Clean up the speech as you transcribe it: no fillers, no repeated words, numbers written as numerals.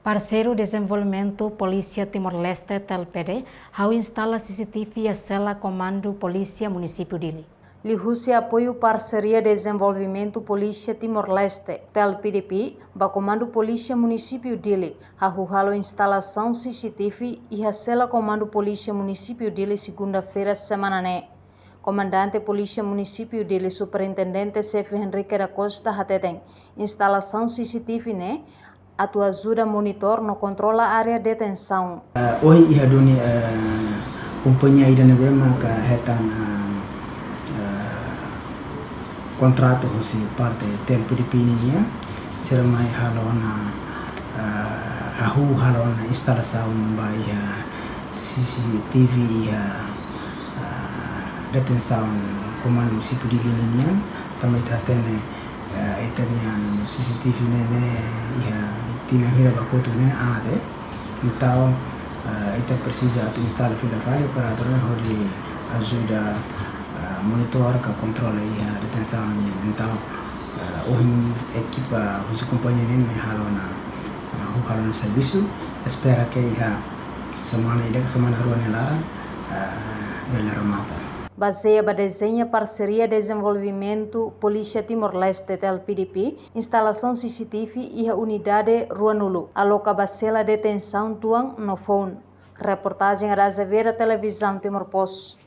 Parceiro Desenvolvimento Polícia Timor-Leste TLPD, ao instala CCTV a cela Comando Polícia Município Dili. Lihúcia apoio Parceria Desenvolvimento Polícia Timor-Leste, TLPDP, ba Comando Polícia Município Dili, a instalação CCTV e a cela Comando Polícia Município Dili segunda-feira semana né. Comandante Polícia Município Dili, Superintendente Chefe Henrique da Costa Hateten, instalação CCTV né, atuazura monitor no controla área de detenção. Hoje ihaduni companhia ida nebema ka hetan contrato hosi parte TLPDP ini seramai halona halona instalação by CCTV detenção comando município de Linian também tatene itanian CCTV nene tinahira bakoto nene ade então ita precisa tu instala fila file para tornar hori ajuda monitor ka controle a detenção então hoje equipa hoje companhia nene halona serviço espera que semana ida semana ruang lara bela remata. Baseia a desenha Parceria Desenvolvimento Polícia Timor-Leste TLPDP, instalação CCTV e a unidade Ruanulu, aloca bacela detenção tuang no phone. Reportagem Araza Vera Televisão Timor-Post.